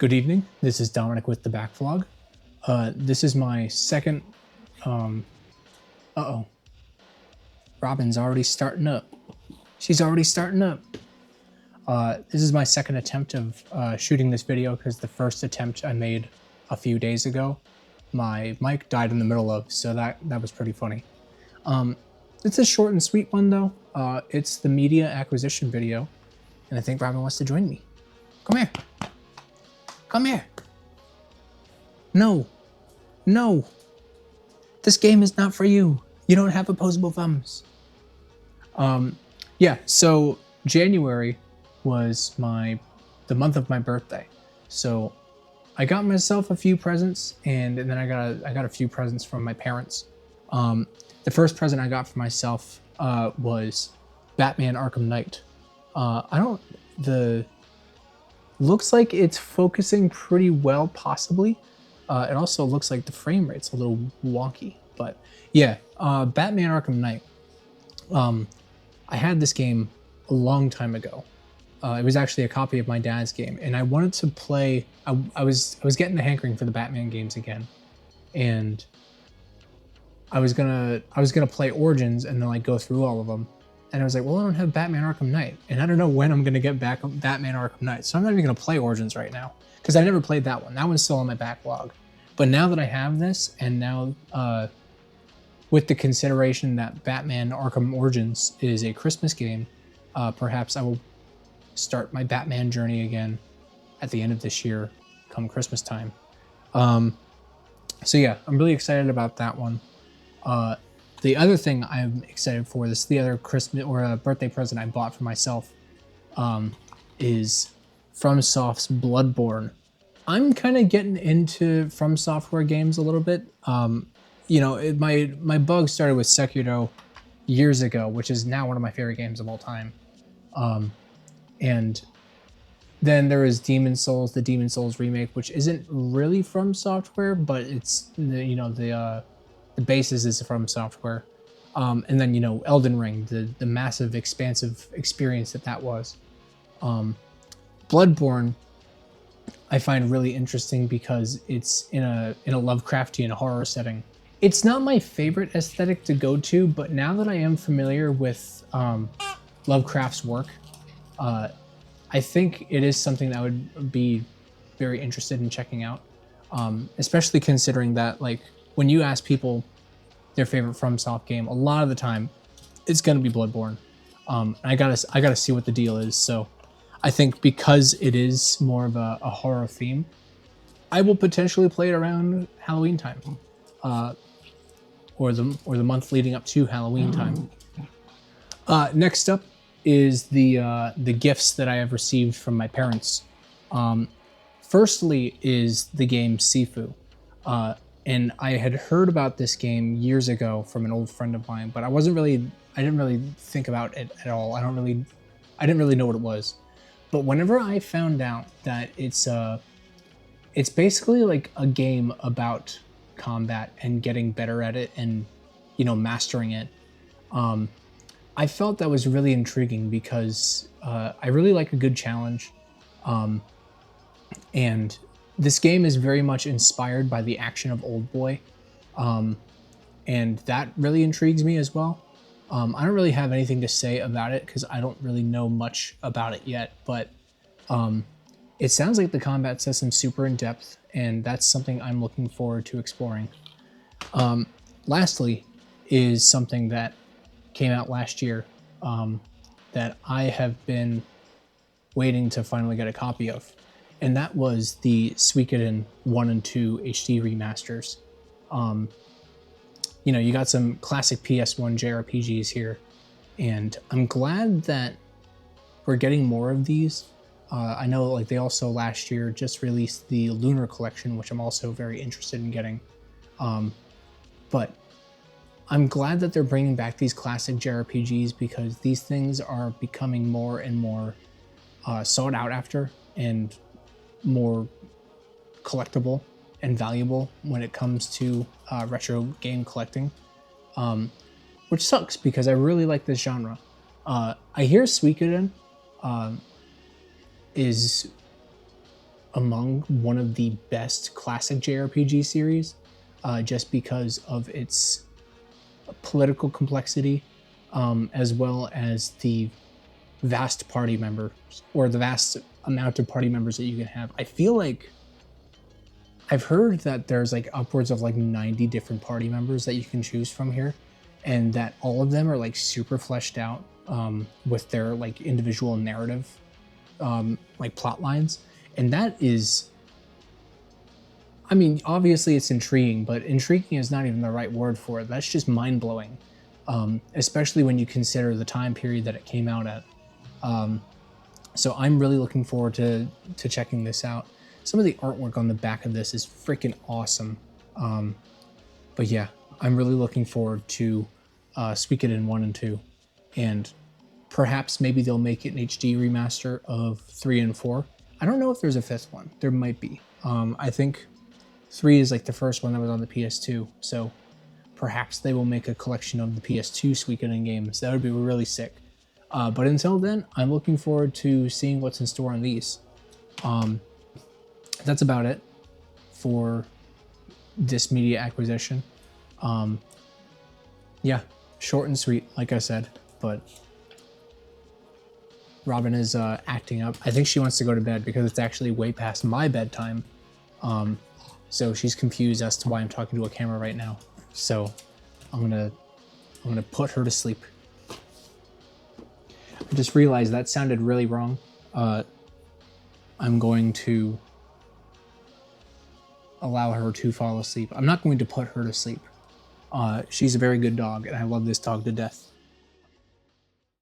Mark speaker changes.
Speaker 1: Good evening. This is Dominic with the Backvlog. This is my second. Um, uh-oh. Robin's already starting up. She's already starting up. This is my second attempt of shooting this video because the first attempt I made a few days ago, my mic died in the middle of, so that was pretty funny. It's a short and sweet one though. It's the media acquisition video, and I think Robin wants to join me. Come here. Come here. No. No. This game is not for you. You don't have opposable thumbs. Yeah, so January was the month of my birthday. So I got myself a few presents, and then I got a few presents from my parents. The first present I got for myself was Batman Arkham Knight. Looks like it's focusing pretty well, possibly. It also looks like the frame rate's a little wonky, but yeah, Batman Arkham Knight. I had this game a long time ago. It was actually a copy of my dad's game, and I wanted to play. I was getting the hankering for the Batman games again, and I was gonna play Origins and then like go through all of them. And I was like, well, I don't have Batman Arkham Knight, and I don't know when I'm gonna get back Batman Arkham Knight, so I'm not even gonna play Origins right now because I never played that one. That one's still on my backlog. But now that I have this, and now with the consideration that Batman Arkham Origins is a Christmas game, perhaps I will start my Batman journey again at the end of this year, come Christmas time. So yeah, I'm really excited about that one. The other thing I'm excited for, this is the other Christmas or a birthday present I bought for myself, is FromSoft's Bloodborne. I'm kind of getting into From Software games a little bit. You know, my bug started with Sekiro years ago, which is now one of my favorite games of all time. And then there is Demon Souls, the Demon Souls remake, which isn't really From Software, but it's the basis is From Software. And then, you know, Elden Ring, the massive, expansive experience that was. Bloodborne, I find really interesting because it's in a Lovecraftian horror setting. It's not my favorite aesthetic to go to, but now that I am familiar with Lovecraft's work, I think it is something that I would be very interested in checking out, especially considering that, like, when you ask people their favorite FromSoft game, a lot of the time it's going to be Bloodborne. I gotta see what the deal is. So I think because it is more of a horror theme, I will potentially play it around Halloween time, or the month leading up to Halloween time. Next up is the gifts that I have received from my parents. Firstly is the game Sifu. And I had heard about this game years ago from an old friend of mine, but I didn't really think about it at all. I didn't really know what it was. But whenever I found out that it's basically like a game about combat and getting better at it and, you know, mastering it, I felt that was really intriguing because I really like a good challenge. And this game is very much inspired by the action of Old Boy, and that really intrigues me as well. I don't really have anything to say about it because I don't really know much about it yet, but it sounds like the combat system's super in depth, and that's something I'm looking forward to exploring. Lastly is something that came out last year that I have been waiting to finally get a copy of. And that was the Suikoden 1 and 2 HD remasters. You know, you got some classic PS1 JRPGs here, and I'm glad that we're getting more of these. I know, like, they also last year just released the Lunar Collection, which I'm also very interested in getting. But I'm glad that they're bringing back these classic JRPGs because these things are becoming more and more sought out after and more collectible and valuable when it comes to retro game collecting, which sucks because I really like this genre. I hear Suikoden is among one of the best classic JRPG series, just because of its political complexity, as well as the vast party members, or the vast amount of party members that you can have. I feel like I've heard that there's like upwards of like 90 different party members that you can choose from here, and that all of them are like super fleshed out, with their like individual narrative, like plot lines. And that is, I mean, obviously it's intriguing, but intriguing is not even the right word for it. That's just mind blowing, especially when you consider the time period that it came out at. So I'm really looking forward to checking this out. Some of the artwork on the back of this is freaking awesome. But yeah, I'm really looking forward to Suikoden 1 and 2. And perhaps maybe they'll make it an HD remaster of 3 and 4. I don't know if there's a fifth one. There might be. I think 3 is like the first one that was on the PS2. So perhaps they will make a collection of the PS2 Suikoden games. That would be really sick. But until then, I'm looking forward to seeing what's in store on these. That's about it for this media acquisition. Yeah, short and sweet, like I said, but Robin is acting up. I think she wants to go to bed because it's actually way past my bedtime. So she's confused as to why I'm talking to a camera right now. So I'm gonna put her to sleep. I just realized that sounded really wrong. I'm going to allow her to fall asleep. I'm not going to put her to sleep. She's a very good dog, and I love this dog to death.